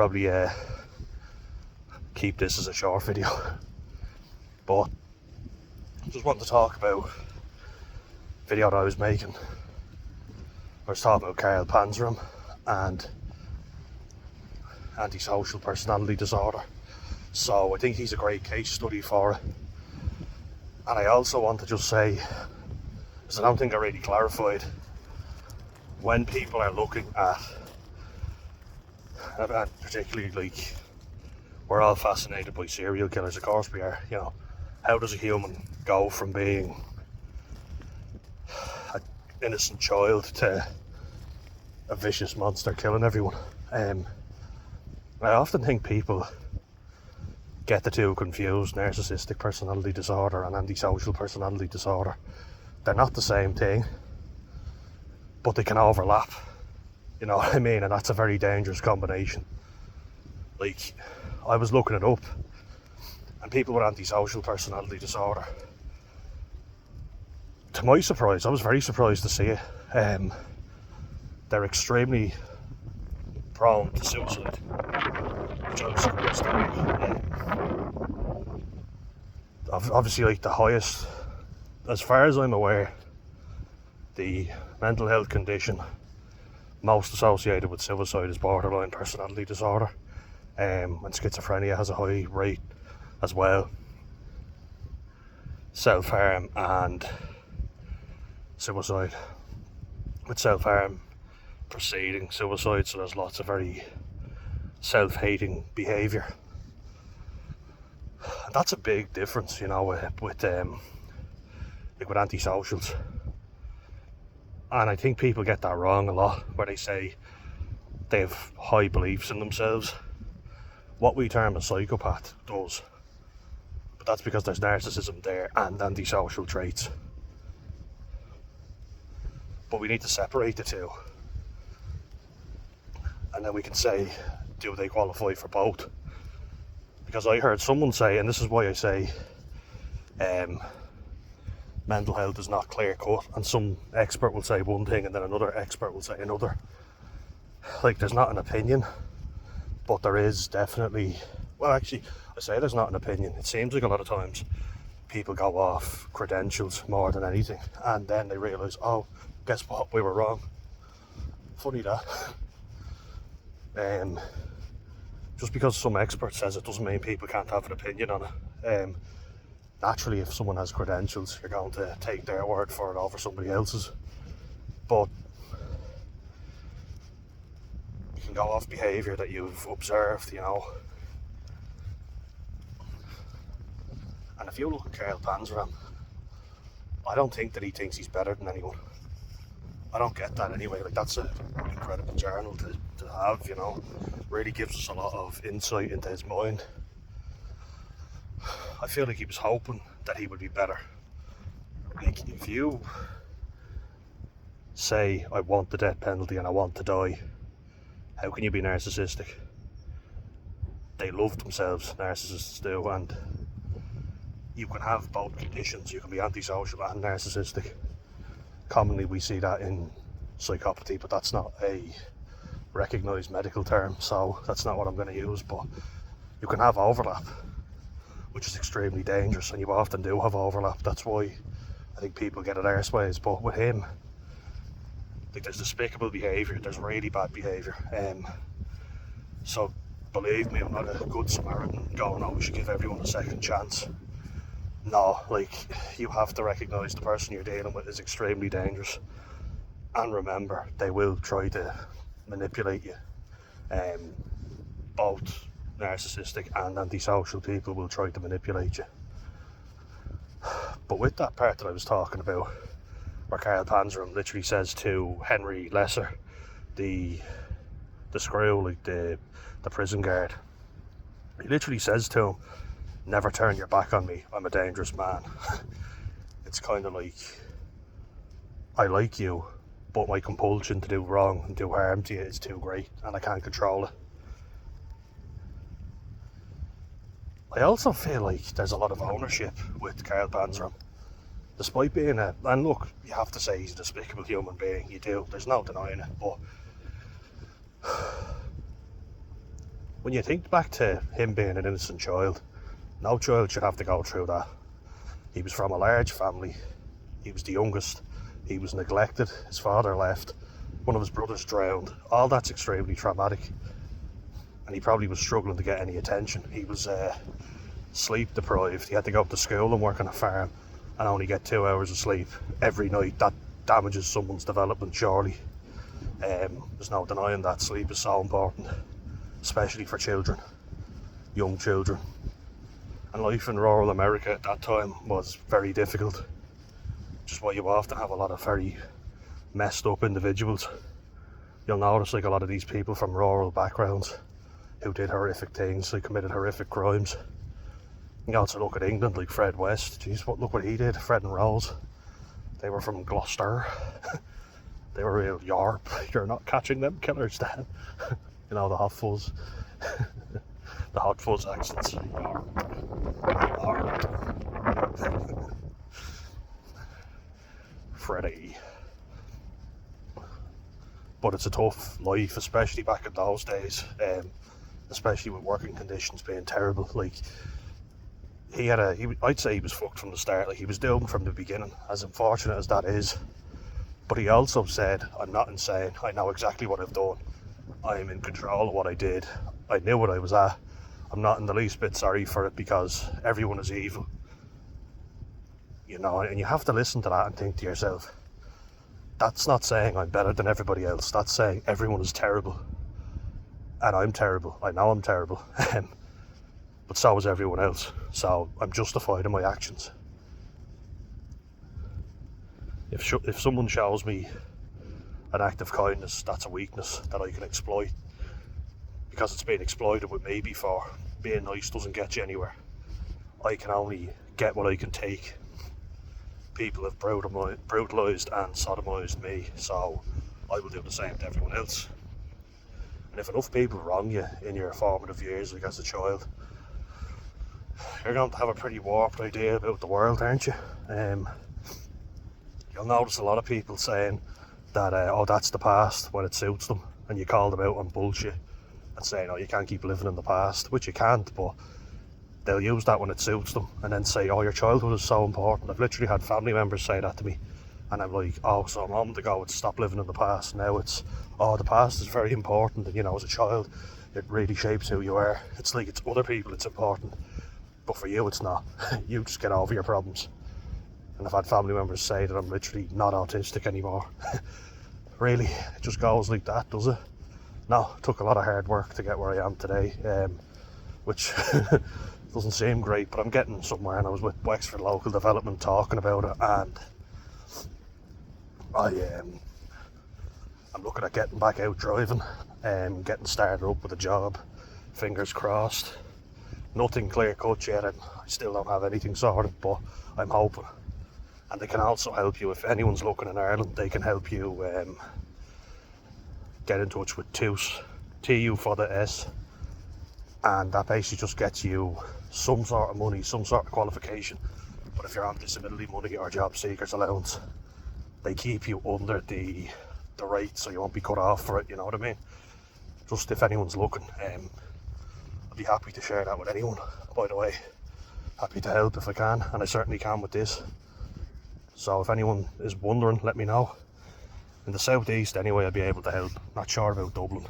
probably keep this as a short video, but just want to talk about a video that I was making. I was talking about Carl Panzram and antisocial personality disorder. So I think he's a great case study for it. And I also want to just say, because I don't think I really clarified, when people are looking at, and particularly like, we're all fascinated by serial killers, of course we are, you know, how does a human go from being an innocent child to a vicious monster killing everyone? I often think people get the two confused, narcissistic personality disorder and antisocial personality disorder. They're not the same thing, but they can overlap, you know what I mean? And that's a very dangerous combination. Like, I was looking it up, and people with antisocial personality disorder, to my surprise, I was very surprised to see it, they're extremely prone to suicide, which I was surprised at. Obviously, like, the highest, as far as I'm aware, the mental health condition most associated with suicide is borderline personality disorder, and schizophrenia has a high rate as well. Self-harm and suicide, with self-harm preceding suicide, so there's lots of very self-hating behaviour. And that's a big difference, you know, with antisocials. And I think people get that wrong a lot, where they say they have high beliefs in themselves. What we term a psychopath does, but that's because there's narcissism there and antisocial traits. But we need to separate the two, and then we can say, do they qualify for both? Because I heard someone say, and this is why I say mental health is not clear cut, and some expert will say one thing and then another expert will say another. Like, there's not an opinion, but there is definitely, well, actually, I say there's not an opinion. It seems like a lot of times people go off credentials more than anything, and then they realise, oh, guess what, we were wrong. Funny that. Just because some expert says it doesn't mean people can't have an opinion on it. Naturally, if someone has credentials, you're going to take their word for it over somebody else's. But you can go off behaviour that you've observed, you know. And if you look at Carl Panzram, I don't think that he thinks he's better than anyone. I don't get that anyway. Like, that's an incredible journal to have, you know. Really gives us a lot of insight into his mind. I feel like he was hoping that he would be better. Like, if you say, I want the death penalty and I want to die, how can you be narcissistic? They love themselves, narcissists do, and you can have both conditions. You can be antisocial and narcissistic. Commonly we see that in psychopathy, but that's not a recognised medical term, so that's not what I'm going to use. But you can have overlap, which is extremely dangerous, and you often do have overlap. That's why I think people get it arseways. But with him, like, there's despicable behaviour, there's really bad behaviour. So believe me, I'm not a good Samaritan going, oh, we should give everyone a second chance. No, like, you have to recognise the person you're dealing with is extremely dangerous. And remember, they will try to manipulate you. Both narcissistic and antisocial people will try to manipulate you. But with that part that I was talking about, where Carl Panzram literally says to Henry Lesser, the screw, like the prison guard, he literally says to him, never turn your back on me, I'm a dangerous man. It's kind of like, I like you, but my compulsion to do wrong and do harm to you is too great, and I can't control it. I also feel like there's a lot of ownership with Carl Panzram. Despite being and look, you have to say he's a despicable human being, you do, there's no denying it, but when you think back to him being an innocent child, no child should have to go through that. He was from a large family. He was the youngest. He was neglected. His father left. One of his brothers drowned. All that's extremely traumatic. And he probably was struggling to get any attention. He was sleep deprived. He had to go to school and work on a farm and only get 2 hours of sleep every night. That damages someone's development, surely. There's no denying that sleep is so important, especially for children, young children. And life in rural America at that time was very difficult, which is why you often have a lot of very messed up individuals. You'll notice like a lot of these people from rural backgrounds who did horrific things, they committed horrific crimes. You also look at England, like Fred West. Jeez, look what he did. Fred and Rose, they were from Gloucester. They were real yarp. You're not catching them killers, Dan. You know, the hot fuzz. The hot fuzz accents. Yarp. Yarp. Freddie. But it's a tough life, especially back in those days. Especially with working conditions being terrible. Like, I'd say he was fucked from the start. Like, he was doomed from the beginning, as unfortunate as that is. But he also said, I'm not insane. I know exactly what I've done. I'm in control of what I did. I knew what I was at. I'm not in the least bit sorry for it because everyone is evil. You know, and you have to listen to that and think to yourself, that's not saying I'm better than everybody else. That's saying everyone is terrible. And I'm terrible. I know I'm terrible. But so is everyone else. So I'm justified in my actions. If someone shows me an act of kindness, that's a weakness that I can exploit. Because it's been exploited with me before. Being nice doesn't get you anywhere. I can only get what I can take. People have brutalised and sodomised me, so I will do the same to everyone else. And if enough people wrong you in your formative years, like as a child, you're going to have a pretty warped idea about the world, aren't you? You'll notice a lot of people saying that, oh, that's the past when it suits them, and you call them out on bullshit and saying, oh, you can't keep living in the past, which you can't, but they'll use that when it suits them and then say, oh, your childhood is so important. I've literally had family members say that to me, and I'm like, oh, so a moment ago it's stop living in the past, now it's, oh, the past is very important, and you know, as a child it really shapes who you are. It's like it's other people it's important, but for you it's not. You just get over your problems. And I've had family members say that I'm literally not autistic anymore. Really, it just goes like that, does it? No, it took a lot of hard work to get where I am today, which doesn't seem great, but I'm getting somewhere. And I was with Wexford Local Development talking about it, and I'm looking at getting back out driving, getting started up with a job, fingers crossed. Nothing clear cut yet, and I still don't have anything sorted, but I'm hoping. And they can also help you, if anyone's looking in Ireland, they can help you get in touch with TUS, TU for the S, and that basically just gets you some sort of money, some sort of qualification. But if you're on disability money or job seekers allowance, they keep you under the rate, so you won't be cut off for it, you know what I mean? Just if anyone's looking, I'd be happy to share that with anyone, by the way. Happy to help if I can, and I certainly can with this. So if anyone is wondering, let me know. In the southeast anyway, I'd be able to help. Not sure about Dublin.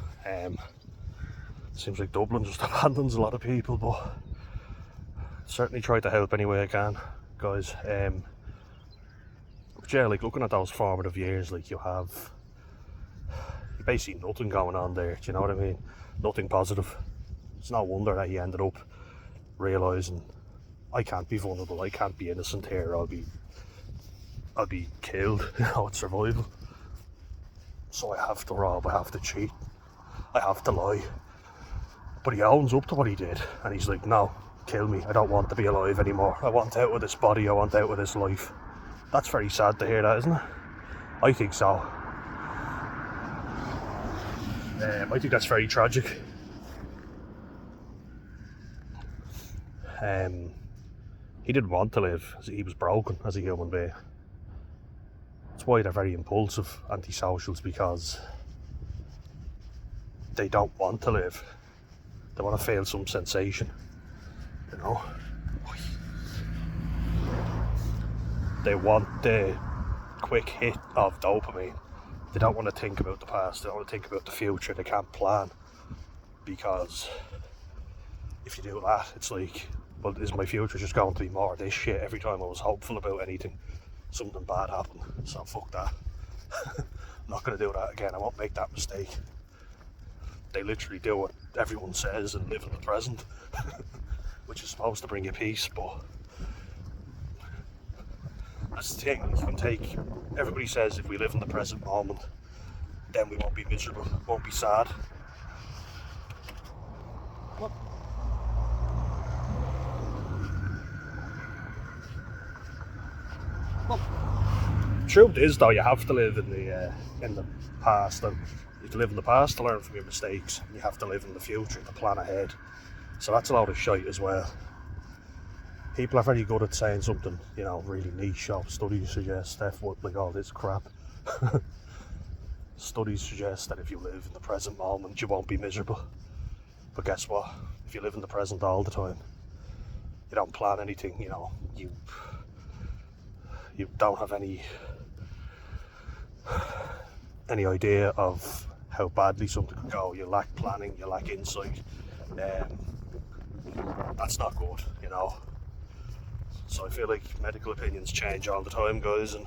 Seems like Dublin just abandons a lot of people, but certainly try to help any way I can, guys. But yeah, like looking at those formative years, like you have basically nothing going on there, do you know what I mean? Nothing positive. It's no wonder that he ended up realising, I can't be vulnerable, I can't be innocent here, I'll be killed, you know, it's survival. So I have to rob, I have to cheat, I have to lie. But he owns up to what he did, and he's like, no, kill me, I don't want to be alive anymore. I want out of this body, I want out of this life. That's very sad to hear that, isn't it? I think so. I think that's very tragic. He didn't want to live, he was broken as a human being. That's why they're very impulsive, antisocials, because they don't want to live. They want to feel some sensation, you know. They want the quick hit of dopamine. They don't want to think about the past, they don't want to think about the future, they can't plan. Because if you do that, it's like, well, is my future just going to be more of this shit? Every time I was hopeful about anything, something bad happened. So fuck that. I'm not going to do that again. I won't make that mistake. They literally do what everyone says and live in the present, which is supposed to bring you peace, but that's the thing. You can take, everybody says if we live in the present moment, then we won't be miserable, won't be sad. What? Well, truth is though, you have to live in the past, and you have to live in the past to learn from your mistakes. You have to live in the future to plan ahead. So that's a lot of shite as well. People are very good at saying something, you know, really niche. Studies suggest like all this crap. Studies suggest that if you live in the present moment, you won't be miserable. But guess what? If you live in the present all the time, you don't plan anything, you know, you don't have any idea of how badly something could go. You lack planning, you lack insight. That's not good, you know. So I feel like medical opinions change all the time, guys, and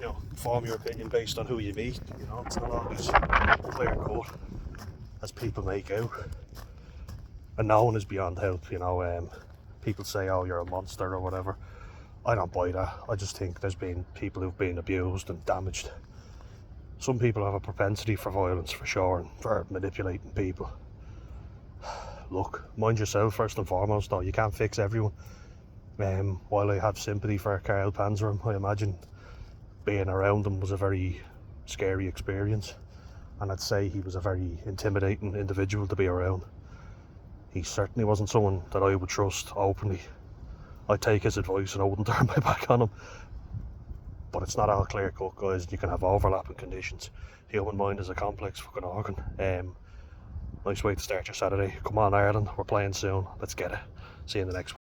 you know, form your opinion based on who you meet. You know, it's not always clear cut as people make out, and no one is beyond help. You know, people say, "Oh, you're a monster" or whatever. I don't buy that. I just think there's been people who've been abused and damaged. Some people have a propensity for violence, for sure, and for manipulating people. Look, mind yourself first and foremost, though. You can't fix everyone. While I have sympathy for Carl Panzram, I imagine being around him was a very scary experience, and I'd say he was a very intimidating individual to be around. He certainly wasn't someone that I would trust openly. I'd take his advice and I wouldn't turn my back on him. But it's not all clear cut, guys. You can have overlapping conditions. The human mind is a complex fucking organ. Nice way to start your Saturday. Come on, Ireland, we're playing soon. Let's get it. See you in the next one.